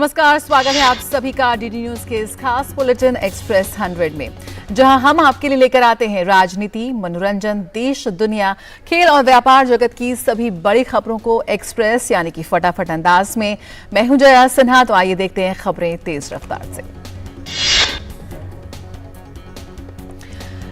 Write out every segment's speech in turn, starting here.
नमस्कार, स्वागत है आप सभी का डीडी न्यूज के इस खास बुलेटिन एक्सप्रेस 100 में, जहां हम आपके लिए लेकर आते हैं राजनीति, मनोरंजन, देश, दुनिया, खेल और व्यापार जगत की सभी बड़ी खबरों को एक्सप्रेस यानी कि फटाफट अंदाज में। मैं हूं जया सिन्हा, तो आइए देखते हैं खबरें तेज रफ्तार से।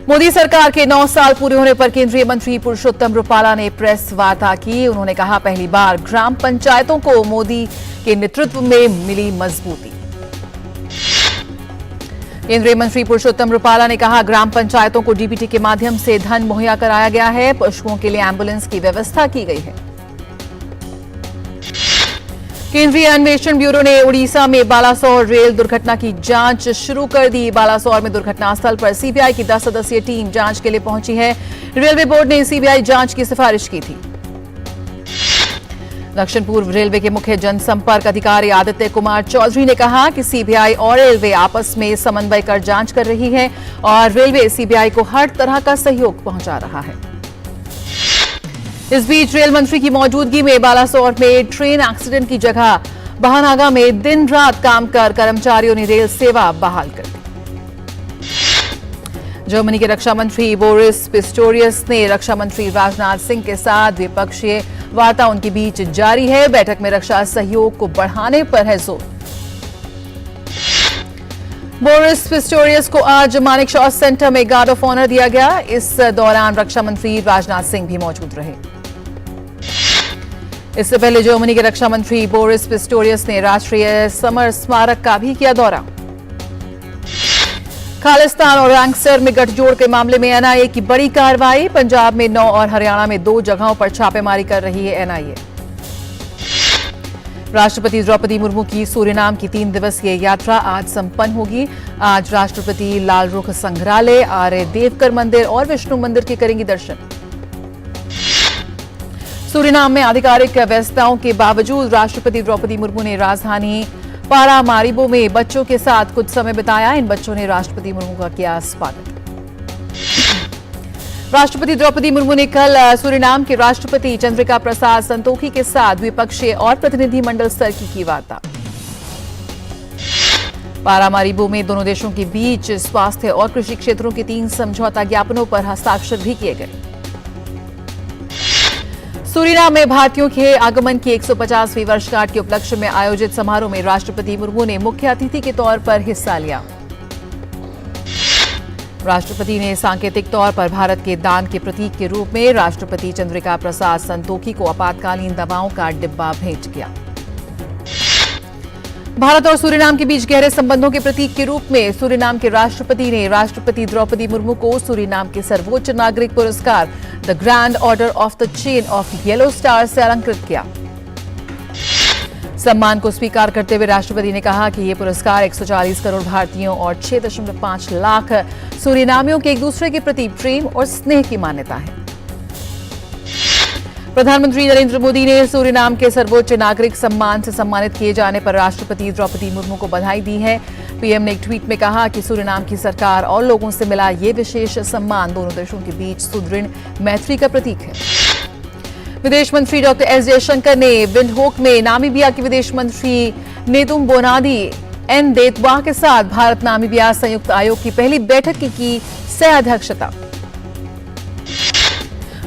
मोदी सरकार के 9 साल पूरे होने पर केंद्रीय मंत्री पुरुषोत्तम रुपाला ने प्रेस वार्ता की। उन्होंने कहा, पहली बार ग्राम पंचायतों को मोदी के नेतृत्व में मिली मजबूती। केंद्रीय मंत्री पुरुषोत्तम रुपाला ने कहा, ग्राम पंचायतों को डीबीटी के माध्यम से धन मुहैया कराया गया है। पशुओं के लिए एम्बुलेंस की व्यवस्था की गई है। केंद्रीय अन्वेषण ब्यूरो ने उड़ीसा में बालासोर रेल दुर्घटना की जांच शुरू कर दी। बालासोर में दुर्घटनास्थल पर सीबीआई की 10 सदस्यीय टीम जांच के लिए पहुंची है। रेलवे बोर्ड ने सीबीआई जांच की सिफारिश की थी। दक्षिण पूर्व रेलवे के मुख्य जनसंपर्क अधिकारी आदित्य कुमार चौधरी ने कहा कि सीबीआई और रेलवे आपस में समन्वय कर जांच कर रही है और रेलवे सीबीआई को हर तरह का सहयोग पहुंचा रहा है। इस बीच रेल मंत्री की मौजूदगी में बालासोर में ट्रेन एक्सीडेंट की जगह बहानागा में दिन रात काम कर कर्मचारियों ने रेल सेवा बहाल कर दी। जर्मनी के रक्षा मंत्री बोरिस पिस्टोरियस ने रक्षा मंत्री राजनाथ सिंह के साथ द्विपक्षीय वार्ता उनके बीच जारी है। बैठक में रक्षा सहयोग को बढ़ाने पर है जोर। बोरिस पिस्टोरियस को आज मानेकशॉ सेंटर में गार्ड ऑफ ऑनर दिया गया। इस दौरान रक्षा मंत्री राजनाथ सिंह भी मौजूद रहे। इससे पहले जर्मनी के रक्षा मंत्री बोरिस पिस्टोरियस ने राष्ट्रीय समर स्मारक का भी किया दौरा। खालिस्तान और गैंगस्टर में गठजोड़ के मामले में एनआईए की बड़ी कार्रवाई। पंजाब में 9 और हरियाणा में 2 जगहों पर छापेमारी कर रही है एनआईए। राष्ट्रपति द्रौपदी मुर्मू की सूरीनाम की 3 दिवसीय यात्रा आज संपन्न होगी। आज राष्ट्रपति लाल रुख संग्रहालय, आर्य देवकर मंदिर और विष्णु मंदिर के करेंगी दर्शन। सूरीनाम में आधिकारिक व्यस्तताओं के बावजूद राष्ट्रपति द्रौपदी मुर्मू ने राजधानी पारामारिबो में बच्चों के साथ कुछ समय बिताया। इन बच्चों ने राष्ट्रपति मुर्मू का किया स्वागत। राष्ट्रपति द्रौपदी मुर्मू ने कल सूरीनाम के राष्ट्रपति चंद्रिका प्रसाद संतोखी के साथ द्विपक्षीय और प्रतिनिधिमंडल स्तर की वार्ता। पारामारिबो में दोनों देशों के बीच स्वास्थ्य और कृषि क्षेत्रों के 3 समझौता ज्ञापनों पर हस्ताक्षर भी किए गए। सूरीनाम में भारतीयों के आगमन की 150वीं वर्षगांठ के उपलक्ष्य में आयोजित समारोह में राष्ट्रपति मुर्मू ने मुख्य अतिथि के तौर पर हिस्सा लिया। राष्ट्रपति ने सांकेतिक तौर पर भारत के दान के प्रतीक के रूप में राष्ट्रपति चंद्रिका प्रसाद संतोखी को आपातकालीन दवाओं का डिब्बा भेंट किया। भारत और सूरीनाम के बीच गहरे संबंधों के प्रतीक के रूप में सूरीनाम के राष्ट्रपति ने राष्ट्रपति द्रौपदी मुर्मू को सूरीनाम के सर्वोच्च नागरिक पुरस्कार the grand order of the chain of yellow star से अलंकृत किया। सम्मान को स्वीकार करते हुए राष्ट्रपति ने कहा कि यह पुरस्कार 140 करोड़ भारतीयों और 6.5 लाख सूरीनामियों के एक दूसरे के प्रति प्रेम और स्नेह की मान्यता है। प्रधानमंत्री नरेंद्र मोदी ने सूरीनाम के सर्वोच्च नागरिक सम्मान से सम्मानित किए जाने पर राष्ट्रपति द्रौपदी मुर्मू को बधाई दी है। पीएम ने एक ट्वीट में कहा कि सूरीनाम की सरकार और लोगों से मिला ये विशेष सम्मान दोनों देशों के बीच सुदृढ़ मैत्री का प्रतीक है। विदेश मंत्री डॉक्टर एस जयशंकर ने विंडहोक में नामीबिया के विदेश मंत्री नेतुम्बोनादी एन देतवा के साथ भारत नामीबिया संयुक्त आयोग की पहली बैठक की सह अध्यक्षता।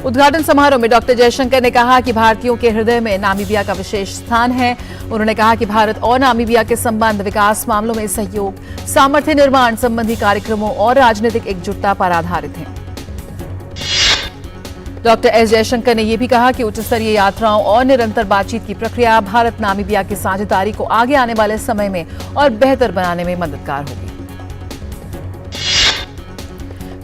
उद्घाटन समारोह में डॉक्टर जयशंकर ने कहा कि भारतीयों के हृदय में नामीबिया का विशेष स्थान है। उन्होंने कहा कि भारत और नामीबिया के संबंध विकास मामलों में सहयोग, सामर्थ्य निर्माण संबंधी कार्यक्रमों और राजनीतिक एकजुटता पर आधारित है। डॉक्टर एस जयशंकर ने यह भी कहा कि उच्च स्तरीय यात्राओं और निरंतर बातचीत की प्रक्रिया भारत नामीबिया की साझेदारी को आगे आने वाले समय में और बेहतर बनाने में मददगार होगी।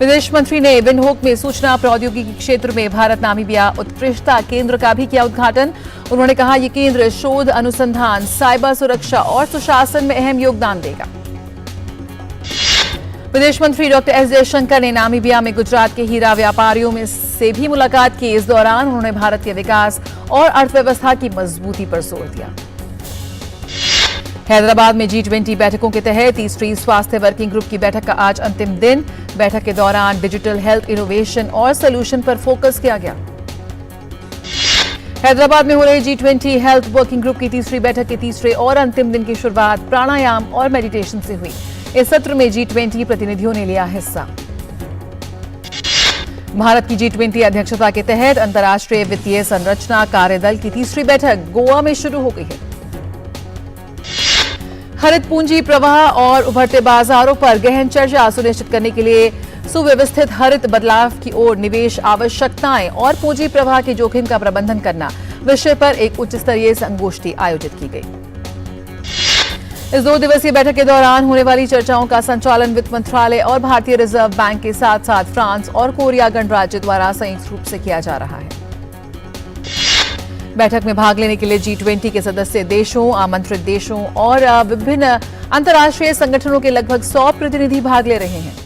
विदेश मंत्री ने विंडहोक में सूचना प्रौद्योगिकी क्षेत्र में भारत नामीबिया उत्कृष्टता केंद्र का भी किया उद्घाटन। उन्होंने कहा यह केंद्र शोध, अनुसंधान, साइबर सुरक्षा और सुशासन में अहम योगदान देगा। विदेश मंत्री डॉक्टर एस जयशंकर ने नामीबिया में गुजरात के हीरा व्यापारियों में से भी मुलाकात की। इस दौरान उन्होंने भारत के विकास और अर्थव्यवस्था की मजबूती पर जोर दिया। हैदराबाद में G20 बैठकों के तहत तीसरी स्वास्थ्य वर्किंग ग्रुप की बैठक का आज अंतिम दिन। बैठक के दौरान डिजिटल हेल्थ इनोवेशन और सोल्यूशन पर फोकस किया गया। हैदराबाद में हो रही G20 हेल्थ वर्किंग ग्रुप की तीसरी बैठक के तीसरे और अंतिम दिन की शुरुआत प्राणायाम और मेडिटेशन से हुई। इस सत्र में G20 प्रतिनिधियों ने लिया हिस्सा। भारत की G20 अध्यक्षता के तहत अंतर्राष्ट्रीय वित्तीय संरचना कार्यदल की तीसरी बैठक गोवा में शुरू हो गई है। हरित पूंजी प्रवाह और उभरते बाजारों पर गहन चर्चा सुनिश्चित करने के लिए सुव्यवस्थित हरित बदलाव की ओर निवेश आवश्यकताएं और पूंजी प्रवाह के जोखिम का प्रबंधन करना विषय पर एक उच्च स्तरीय संगोष्ठी आयोजित की गई। इस 2 दिवसीय बैठक के दौरान होने वाली चर्चाओं का संचालन वित्त मंत्रालय और भारतीय रिजर्व बैंक के साथ साथ फ्रांस और कोरिया गणराज्य द्वारा संयुक्त रूप से किया जा रहा है। बैठक में भाग लेने के लिए G20 के सदस्य देशों, आमंत्रित देशों और विभिन्न अंतर्राष्ट्रीय संगठनों के लगभग 100 प्रतिनिधि भाग ले रहे हैं।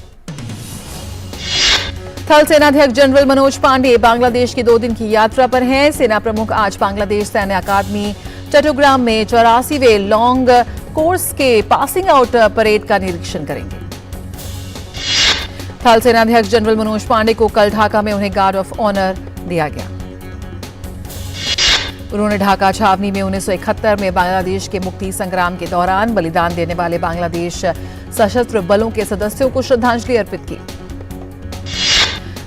थल सेनाध्यक्ष जनरल मनोज पांडे बांग्लादेश की 2 दिन की यात्रा पर हैं। सेना प्रमुख आज बांग्लादेश सैन्य अकादमी चट्टग्राम में 84वें लॉन्ग कोर्स के पासिंग आउट परेड का निरीक्षण करेंगे। थल सेनाध्यक्ष जनरल मनोज पांडे को कल ढाका में उन्हें गार्ड ऑफ ऑनर दिया गया। उन्होंने ढाका छावनी में 1971 में बांग्लादेश के मुक्ति संग्राम के दौरान बलिदान देने वाले बांग्लादेश सशस्त्र बलों के सदस्यों को श्रद्धांजलि अर्पित की।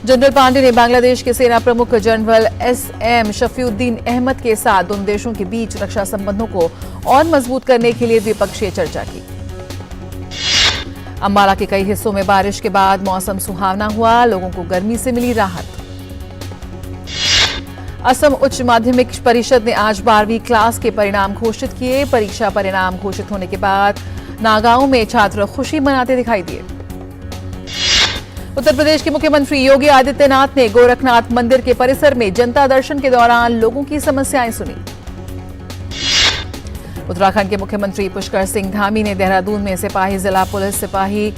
जनरल पांडे ने बांग्लादेश के सेना प्रमुख जनरल SM शफीउद्दीन अहमद के साथ दोनों देशों के बीच रक्षा संबंधों को और मजबूत करने के लिए द्विपक्षीय चर्चा की। अंबाला के कई हिस्सों में बारिश के बाद मौसम सुहावना हुआ, लोगों को गर्मी से मिली राहत। असम उच्च माध्यमिक परिषद ने आज 12वीं क्लास के परिणाम घोषित किए। परीक्षा परिणाम घोषित होने के बाद नागांव में छात्र खुशी मनाते दिखाई दिए। उत्तर प्रदेश के मुख्यमंत्री योगी आदित्यनाथ ने गोरखनाथ मंदिर के परिसर में जनता दर्शन के दौरान लोगों की समस्याएं सुनी। उत्तराखंड के मुख्यमंत्री पुष्कर सिंह धामी ने देहरादून में सिपाही जिला पुलिस सिपाही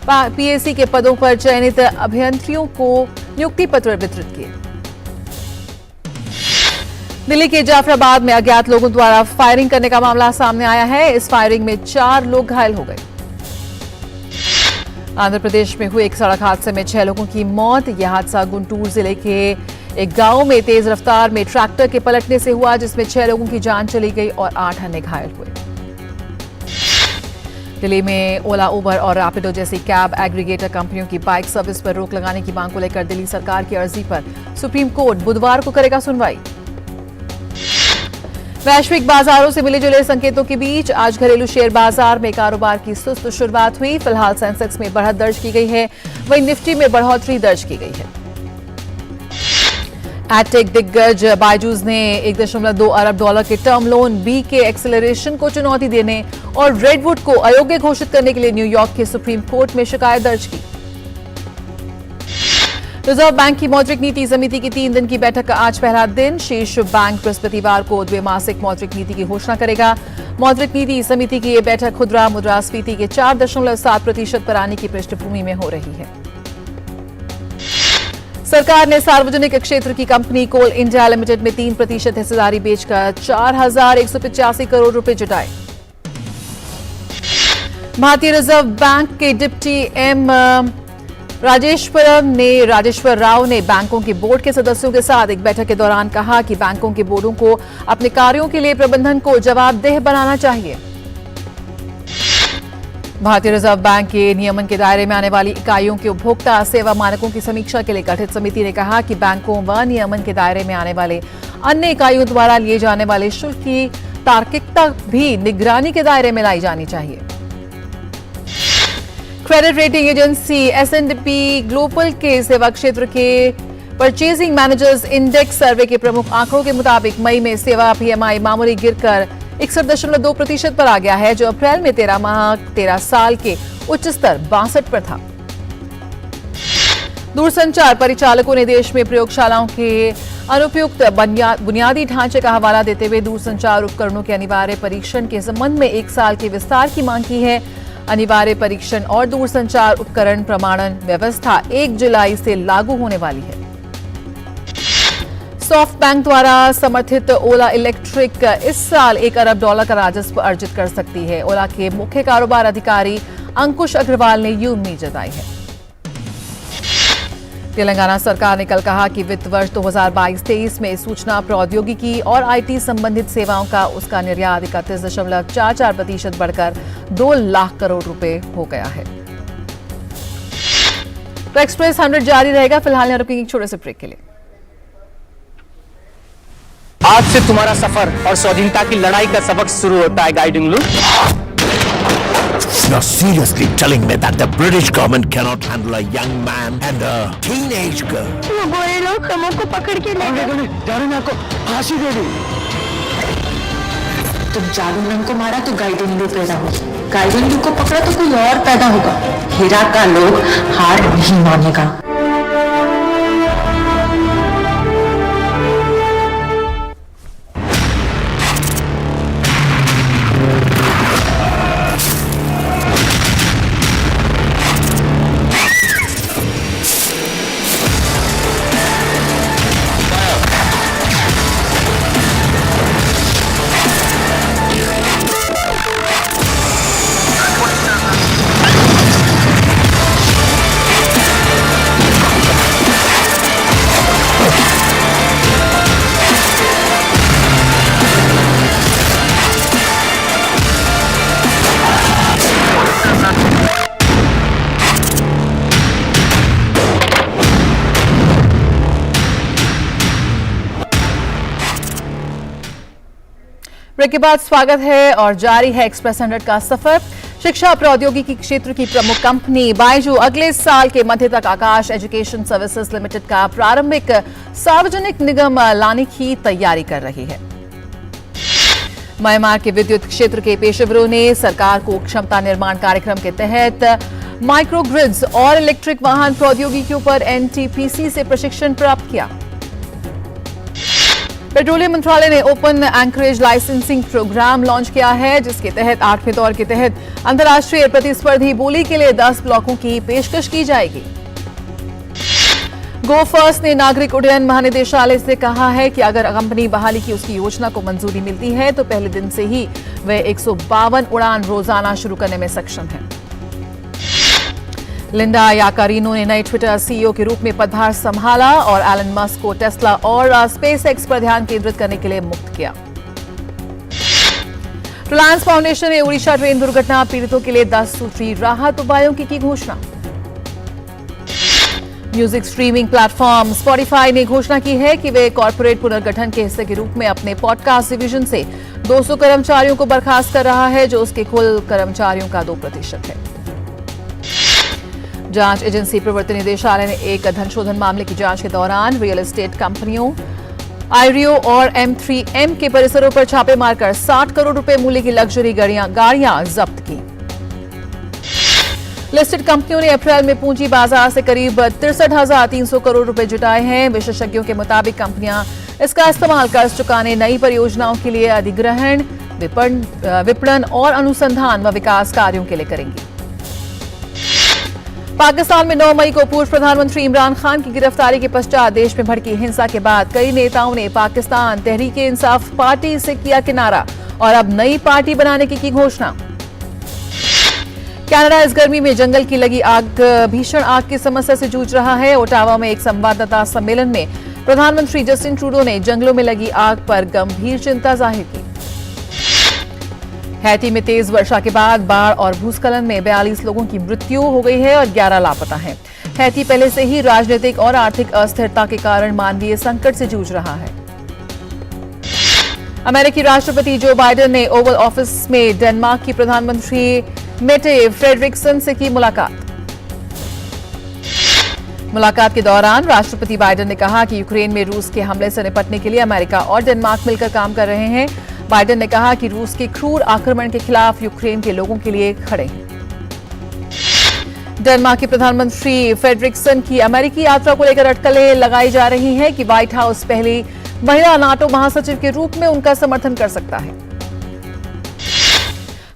PAC के पदों पर चयनित अभियंत्रियों को नियुक्ति पत्र वितरित किए। दिल्ली के जाफराबाद में अज्ञात लोगों द्वारा फायरिंग करने का मामला सामने आया है। इस फायरिंग में 4 लोग घायल हो गए। आंध्र प्रदेश में हुए एक सड़क हादसे में 6 लोगों की मौत। यह हादसा गुंटूर जिले के एक गांव में तेज रफ्तार में ट्रैक्टर के पलटने से हुआ, जिसमें 6 लोगों की जान चली गई और 8 अन्य घायल हुए। दिल्ली में ओला, उबर और रैपिडो जैसी कैब एग्रीगेटर कंपनियों की बाइक सर्विस पर रोक लगाने की मांग को लेकर दिल्ली सरकार की अर्जी पर सुप्रीम कोर्ट बुधवार को करेगा सुनवाई। वैश्विक बाजारों से मिले जुले संकेतों के बीच आज घरेलू शेयर बाजार में कारोबार की सुस्त शुरुआत हुई। फिलहाल सेंसेक्स में बढ़त दर्ज की गई है, वहीं निफ्टी में बढ़ोतरी दर्ज की गई है। एडटेक दिग्गज बायजूस ने $1.2 अरब के टर्म लोन बी के एक्सेलरेशन को चुनौती देने और रेडवुड को अयोग्य घोषित करने के लिए न्यूयॉर्क के सुप्रीम कोर्ट में शिकायत दर्ज की। रिजर्व बैंक की मौद्रिक नीति समिति की 3 दिन की बैठक का आज पहला दिन। शीर्ष बैंक बृहस्पतिवार को द्विमासिक मौद्रिक नीति की घोषणा करेगा। मौद्रिक नीति समिति की यह बैठक खुदरा मुद्रास्फीति के 4.7% पर आने की पृष्ठभूमि में हो रही है। सरकार ने सार्वजनिक क्षेत्र की कंपनी कोल इंडिया लिमिटेड में 3% हिस्सेदारी बेचकर 4,185 करोड़ रुपए जुटाए। भारतीय रिजर्व बैंक के डिप्टी एम राजेश्वर राव ने बैंकों के बोर्ड के सदस्यों के साथ एक बैठक के दौरान कहा कि बैंकों के बोर्डों को अपने कार्यों के लिए प्रबंधन को जवाबदेह बनाना चाहिए। भारतीय रिजर्व बैंक के नियमन के दायरे में आने वाली इकाइयों के उपभोक्ता सेवा मानकों की समीक्षा के लिए गठित समिति ने कहा कि बैंकों व नियमन के दायरे में आने वाले अन्य इकाइयों द्वारा लिए जाने वाले शुल्क की तार्किकता भी निगरानी के दायरे में लाई जानी चाहिए। Credit rating agency S&P global के सेवा क्षेत्र के परचेजिंग मैनेजर्स इंडेक्स सर्वे के प्रमुख आंकड़ों के मुताबिक मई में सेवा PMI मामूली गिरकर 61.2% पर आ गया है, जो अप्रैल में 13 साल के उच्च स्तर 62 पर था। दूरसंचार परिचालकों ने देश में प्रयोगशालाओं के अनुपयुक्त बुनियादी ढांचे का हवाला देते हुए दूरसंचार उपकरणों के अनिवार्य परीक्षण के संबंध में 1 साल के विस्तार की मांग की है। अनिवार्य परीक्षण और दूरसंचार उपकरण प्रमाणन व्यवस्था 1 जुलाई से लागू होने वाली है। सॉफ्ट बैंक द्वारा समर्थित ओला इलेक्ट्रिक इस साल $1 अरब का राजस्व अर्जित कर सकती है। ओला के मुख्य कारोबार अधिकारी अंकुश अग्रवाल ने ये उम्मीद जताई है। तेलंगाना सरकार ने कल कहा कि वित्त वर्ष 2022-23 में सूचना प्रौद्योगिकी और आईटी संबंधित सेवाओं का उसका निर्यात 31.44% बढ़कर 2 लाख करोड़ रुपए हो गया है। तो एक्सप्रेस 100 जारी रहेगा। फिलहाल यहाँ रुकेंगे एक छोटे से ब्रेक के लिए। आज से तुम्हारा सफर और स्वाधीनता की लड़ाई का सबक शुरू होता है गाइडिंग लू। You're seriously telling me that the British government cannot handle a young man and a teenage girl? वो गोरे लोग हमको पकड़ के ले गए। दारू को फांसी दे दी। तुम जादू रंग को मारा तो गाइडिंग लू पैदा हो, गाइडिंग लू को पकड़ा तो कोई और पैदा होगा। हीरा का लोग हार नहीं मानेगा। ब्रेक के बाद स्वागत है और जारी है एक्सप्रेस 100 का सफर। शिक्षा प्रौद्योगिकी क्षेत्र की प्रमुख कंपनी बायजू अगले साल के मध्य तक आकाश एजुकेशन सर्विसेज लिमिटेड का प्रारंभिक सार्वजनिक निगम लाने की तैयारी कर रही है। म्यांमार के विद्युत क्षेत्र के पेशेवरों ने सरकार को क्षमता निर्माण कार्यक्रम के तहत माइक्रोग्रिड्स और इलेक्ट्रिक वाहन प्रौद्योगिकियों पर एनटीपीसी से प्रशिक्षण प्राप्त किया। पेट्रोलियम मंत्रालय ने open anchorage licensing programme launch किया है, जिसके तहत 8वें दौर के तहत अंतर्राष्ट्रीय प्रतिस्पर्धी बोली के लिए 10 ब्लॉकों की पेशकश की जाएगी। गो फर्स्ट ने नागरिक उड्डयन महानिदेशालय से कहा है कि अगर कंपनी बहाली की उसकी योजना को मंजूरी मिलती है तो पहले दिन से ही वे 152 उड़ान रोजाना शुरू करने में सक्षम है। लिंडा याकारिनो ने नए ट्विटर सीईओ के रूप में पदभार संभाला और एलन मस्क को टेस्ला और स्पेसएक्स पर ध्यान केंद्रित करने के लिए मुक्त किया। रिलायंस फाउंडेशन ने ओडिशा ट्रेन दुर्घटना पीड़ितों के लिए 10 सूत्री राहत उपायों की घोषणा। म्यूजिक स्ट्रीमिंग प्लेटफॉर्म स्पॉटिफाई ने घोषणा की है कि वे कॉर्पोरेट पुनर्गठन के हिस्से के रूप में अपने पॉडकास्ट डिवीजन से 200 कर्मचारियों को बर्खास्त कर रहा है, जो उसके कुल कर्मचारियों का 2% है। जांच एजेंसी प्रवर्तन निदेशालय ने एक धनशोधन मामले की जांच के दौरान रियल एस्टेट कंपनियों आईरियो और M3M के परिसरों पर छापे मारकर 60 करोड़ रुपए मूल्य की लग्जरी गाड़ियां जब्त की। लिस्टेड कंपनियों ने अप्रैल में पूंजी बाजार से करीब 63,300 करोड़ रुपए जुटाए हैं। विशेषज्ञों के मुताबिक कंपनियां इसका इस्तेमाल कर्ज चुकाने, नई परियोजनाओं के लिए अधिग्रहण, विपणन और अनुसंधान व विकास कार्यों के लिए करेंगी। पाकिस्तान में 9 मई को पूर्व प्रधानमंत्री इमरान खान की गिरफ्तारी के पश्चात देश में भड़की हिंसा के बाद कई नेताओं ने पाकिस्तान तहरीक-ए-इंसाफ पार्टी से किया किनारा और अब नई पार्टी बनाने की घोषणा। कनाडा इस गर्मी में जंगल की लगी भीषण आग की समस्या से जूझ रहा है। ओटावा में एक संवाददाता सम्मेलन में प्रधानमंत्री जस्टिन ट्रूडो ने जंगलों में लगी आग पर गंभीर चिंता जाहिर की। हैती में तेज वर्षा के बाद बाढ़ और भूस्खलन में 42 लोगों की मृत्यु हो गई है और 11 लापता हैं। हैती पहले से ही राजनीतिक और आर्थिक अस्थिरता के कारण मानवीय संकट से जूझ रहा है। अमेरिकी राष्ट्रपति जो बाइडेन ने ओवल ऑफिस में डेनमार्क की प्रधानमंत्री मेटे फ्रेडरिक्सन से की मुलाकात के दौरान राष्ट्रपति बाइडेन ने कहा कि यूक्रेन में रूस के हमले से निपटने के लिए अमेरिका और डेनमार्क मिलकर काम कर रहे हैं। बाइडेन ने कहा कि रूस के क्रूर आक्रमण के खिलाफ यूक्रेन के लोगों के लिए खड़े हैं। डेनमार्क के प्रधानमंत्री फ्रेडरिक्सन की अमेरिकी यात्रा को लेकर अटकलें लगाई जा रही हैं कि व्हाइट हाउस पहली महिला नाटो महासचिव के रूप में उनका समर्थन कर सकता है।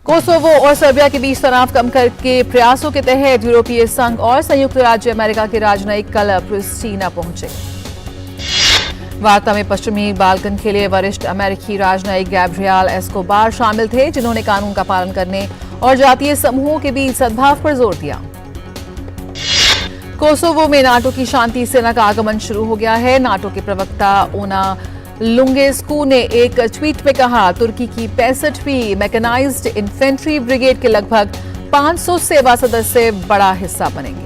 कोसोवो और सर्बिया के बीच तनाव कम करके प्रयासों के तहत यूरोपीय संघ और संयुक्त राज्य अमेरिका के राजनयिक कल प्रिस्टीना पहुंचे। वार्ता में पश्चिमी बाल्कन के लिए वरिष्ठ अमेरिकी राजनयिक गैब्रियल एस्कोबार शामिल थे, जिन्होंने कानून का पालन करने और जातीय समूहों के बीच सद्भाव पर जोर दिया। कोसोवो में नाटो की शांति सेना का आगमन शुरू हो गया है। नाटो के प्रवक्ता ओना लुंगेस्कू ने एक ट्वीट में कहा, तुर्की की 65वीं मैकेनाइज्ड इन्फेंट्री ब्रिगेड के लगभग 500 सेवा सदस्य बड़ा हिस्सा बनेंगे।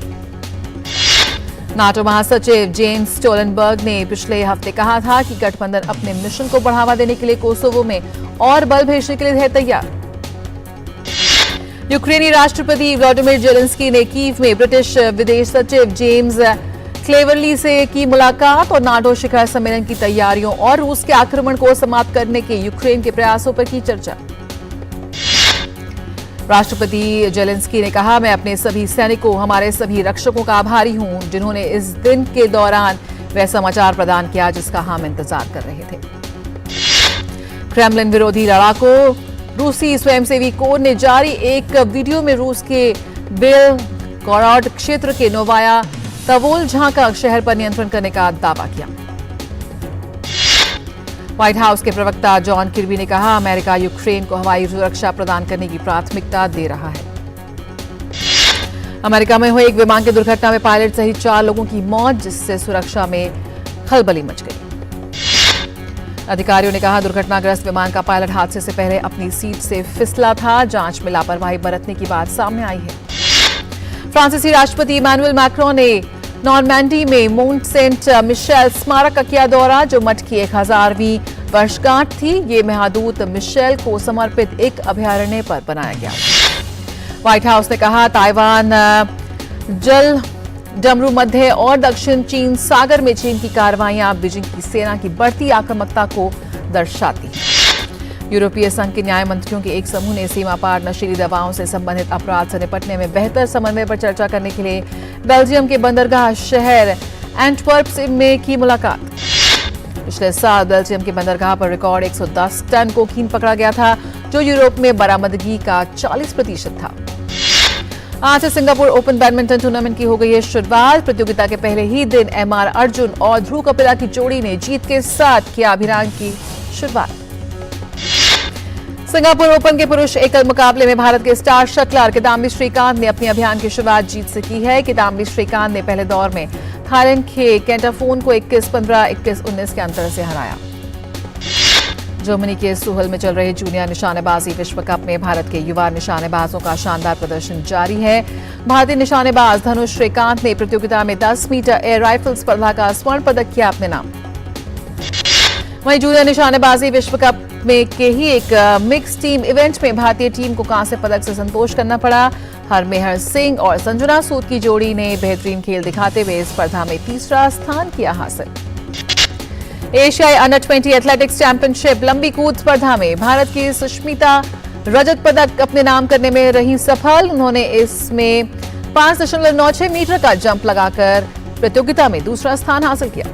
नाटो महासचिव जेम्स स्टोलनबर्ग ने पिछले हफ्ते कहा था कि गठबंधन अपने मिशन को बढ़ावा देने के लिए कोसोवो में और बल भेजने के लिए है तैयार। यूक्रेनी राष्ट्रपति व्लादिमीर जेलेंस्की ने कीव में ब्रिटिश विदेश सचिव जेम्स क्लेवरली से की मुलाकात और नाटो शिखर सम्मेलन की तैयारियों और रूस के आक्रमण को समाप्त करने के यूक्रेन के प्रयासों पर की चर्चा। राष्ट्रपति जेलेंस्की ने कहा, मैं अपने सभी सैनिकों, हमारे सभी रक्षकों का आभारी हूं जिन्होंने इस दिन के दौरान वह समाचार प्रदान किया जिसका हम इंतजार कर रहे थे। क्रेमलिन विरोधी लड़ाकों रूसी स्वयंसेवी कोर ने जारी एक वीडियो में रूस के बेलगोरोड क्षेत्र के नोवाया तवोलझाका शहर पर नियंत्रण करने का दावा किया। व्हाइट हाउस के प्रवक्ता जॉन किर्बी ने कहा, अमेरिका यूक्रेन को हवाई सुरक्षा प्रदान करने की प्राथमिकता दे रहा है। अमेरिका में हुई एक विमान की दुर्घटना में पायलट सहित 4 लोगों की मौत, जिससे सुरक्षा में खलबली मच गई। अधिकारियों ने कहा, दुर्घटनाग्रस्त विमान का पायलट हादसे से पहले अपनी सीट से फिसला था। जांच में लापरवाही बरतने की बात सामने आई है। फ्रांसीसी राष्ट्रपति इमैनुअल मैक्रोन ने नॉर्मैंडी में मोंट सेंट मिशेल स्मारक का किया दौरा, जो मठ की 1000वीं वर्षगांठ थी। ये महादूत मिशेल को समर्पित एक अभयारण्य पर बनाया गया। व्हाइट हाउस ने कहा, ताइवान जल डमरू मध्य और दक्षिण चीन सागर में चीन की कार्रवाइयां बीजिंग की सेना की बढ़ती आक्रामकता को दर्शाती हैं। यूरोपीय संघ के न्याय मंत्रियों के एक समूह ने सीमा पार नशीली दवाओं से संबंधित अपराध से निपटने में बेहतर समन्वय पर चर्चा करने के लिए बेल्जियम के बंदरगाह शहर एंटवर्प में की मुलाकात। पिछले साल बेल्जियम के बंदरगाह पर रिकॉर्ड 110 टन कोकीन पकड़ा गया था, जो यूरोप में बरामदगी का 40% था। आज से सिंगापुर ओपन बैडमिंटन टूर्नामेंट की हो गई है शुरुआत। प्रतियोगिता के पहले ही दिन एमआर अर्जुन और ध्रुव कपिला की जोड़ी ने जीत के साथ किया अभियान की शुरुआत। सिंगापुर ओपन के पुरुष एकल मुकाबले में भारत के स्टार शटलर किदाम्बी श्रीकांत ने अपने अभियान की शुरुआत जीत से की है। किदाम्बी श्रीकांत ने पहले दौर में थाईलैंड के कैंटाफोन को 21-15, 21-19 के अंतर से हराया। जर्मनी के सुहल में चल रहे जूनियर निशानेबाजी विश्व कप में भारत के युवा निशानेबाजों का शानदार प्रदर्शन जारी है। भारतीय निशानेबाज धनुष श्रीकांत ने प्रतियोगिता में 10 मीटर एयर राइफल स्पर्धा का स्वर्ण पदक किया अपने नाम। वहीं जूनियर निशानेबाजी विश्व कप में के ही एक मिक्स टीम इवेंट में भारतीय टीम को कांस्य पदक से संतोष करना पड़ा। हरमेहर सिंह और संजुना सूद की जोड़ी ने बेहतरीन खेल दिखाते हुए स्पर्धा में तीसरा स्थान किया हासिल। एशियाई अंडर 20 एथलेटिक्स चैंपियनशिप लंबी कूद स्पर्धा में भारत की सुष्मिता रजत पदक अपने नाम करने में रही सफल। उन्होंने इसमें 5.96 मीटर का जंप लगाकर प्रतियोगिता में दूसरा स्थान हासिल किया।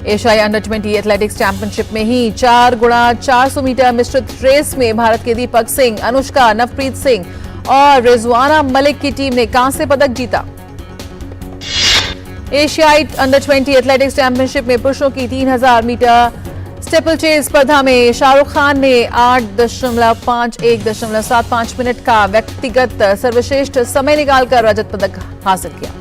एशियाई अंडर 20 एथलेटिक्स चैंपियनशिप में ही 4x400 मीटर मिश्रित रेस में भारत के दीपक सिंह, अनुष्का, नवप्रीत सिंह और रिजवाना मलिक की टीम ने कांस्य पदक जीता। एशियाई अंडर 20 एथलेटिक्स चैंपियनशिप में पुरुषों की 3000 मीटर स्टेपल चेज स्पर्धा में शाहरुख खान ने 8.5175 मिनट का व्यक्तिगत सर्वश्रेष्ठ समय निकालकर रजत पदक हासिल किया।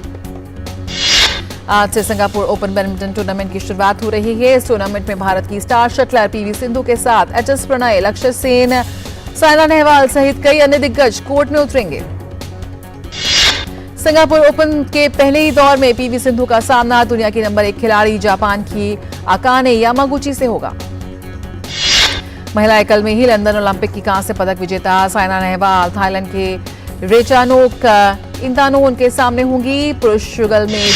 आज से सिंगापुर ओपन बैडमिंटन टूर्नामेंट की शुरुआत हो रही है। इस टूर्नामेंट में भारत की स्टार शटलर पीवी सिंधु के साथ एचएस प्रणय, लक्ष्य सेन, साइना नेहवाल सहित कई अन्य दिग्गज कोर्ट में उतरेंगे। सिंगापुर ओपन के पहले ही दौर में पीवी सिंधु का सामना दुनिया की नंबर 1 खिलाड़ी जापान की अकाने यामागुची से होगा। महिला एकल में ही लंदन ओलंपिक की कांस्य पदक विजेता साइना नेहवाल थाईलैंड के रेचानोक इंतानोन के सामने होंगी। पुरुष युगल में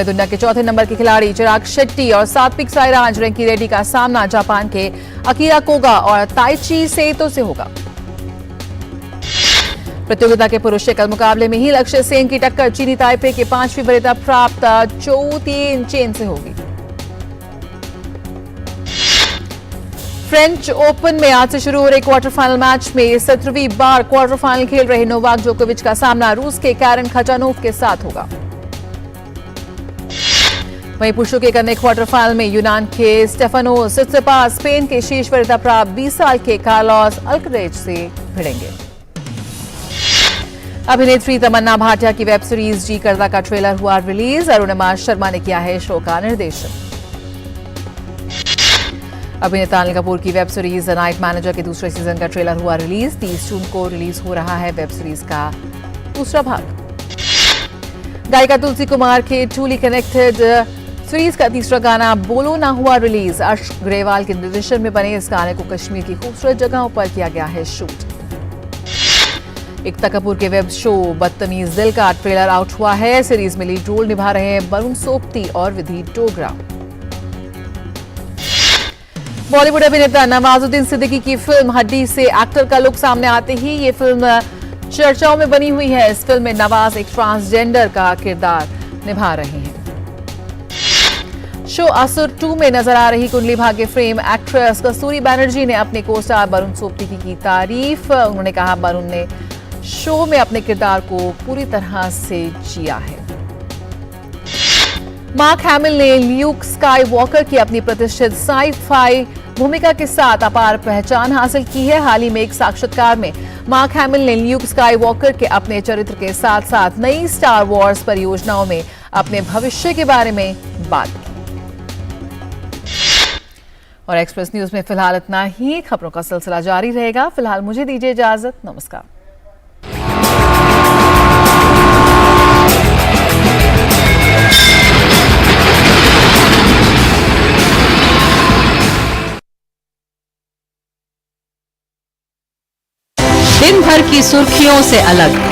दुनिया के चौथे नंबर के खिलाड़ी चिराग शेट्टी और सात्विक साईराज रेंकी रेड्डी का सामना जापान के अकीरा कोगा और ताइची सेतो से होगा। प्रतियोगिता के पुरुष एकल मुकाबले में ही लक्ष्य सेन की टक्कर चीनी ताइपे के 5वीं वरीयता प्राप्त चो तीन चेन से होगी। फ्रेंच ओपन में आज से शुरू हो रहे क्वार्टर फाइनल मैच में 17वीं बार क्वार्टर फाइनल खेल रहे नोवाक जोकोविच का सामना रूस के कैरन खचानोव के साथ होगा। वहीं पुरुषों के अन्य क्वार्टर फाइनल में यूनान के स्टेफानोस सित्सिपास स्पेन के शीर्ष वरीयता प्राप्त 20 साल के कार्लोस अल्करेज से भिड़ेंगे। अभिनेत्री तमन्ना भाटिया की वेब सीरीज जी करदा का ट्रेलर हुआ रिलीज। अरुणिमा शर्मा ने किया है शो का निर्देशन। अभिनेता अनिल कपूर की web series the night manager के दूसरे सीजन का ट्रेलर हुआ रिलीज। 30 जून को रिलीज हो रहा है वेब सीरीज का दूसरा भाग। गायिका तुलसी कुमार के ट्रूली कनेक्टेड सीरीज का तीसरा गाना बोलो ना हुआ रिलीज। अर्श ग्रेवाल के निर्देशन में बने इस गाने को कश्मीर की खूबसूरत जगहों पर किया गया है शूट। एकता कपूर के वेब शो बदतमीज दिल का ट्रेलर आउट हुआ है। सीरीज में लीड रोल निभा रहे हैं वरुण सोपती और विधि डोगरा। बॉलीवुड अभिनेता नवाजुद्दीन सिद्दीकी की फिल्म हड्डी से एक्टर का लुक सामने आते ही ये फिल्म चर्चाओं में बनी हुई है। इस फिल्म में नवाज एक ट्रांसजेंडर का किरदार निभा रहे हैं। शो असुर 2 में नजर आ रही कुंडली भाग्य फ्रेम एक्ट्रेस कस्तूरी बनर्जी ने अपने को स्टार वरुण सोपती की तारीफ। उन्होंने कहा वरुण ने शो में अपने किरदार को पूरी तरह से जिया है। मार्क हैमिल ने ल्यूक स्काईवॉकर की अपनी प्रतिष्ठित साई-फाई भूमिका के साथ अपार पहचान हासिल की है। हाल ही में एक साक्षात्कार में मार्क हैमिल ने ल्यूक स्काईवॉकर के अपने चरित्र के साथ साथ नई स्टार वॉर्स परियोजनाओं में अपने भविष्य के बारे में बात की। और एक्सप्रेस न्यूज में फिलहाल इतना ही। खबरों का सिलसिला जारी रहेगा। फिलहाल मुझे दीजिए इजाजत। नमस्कार। दिन भर की सुर्खियों से अलग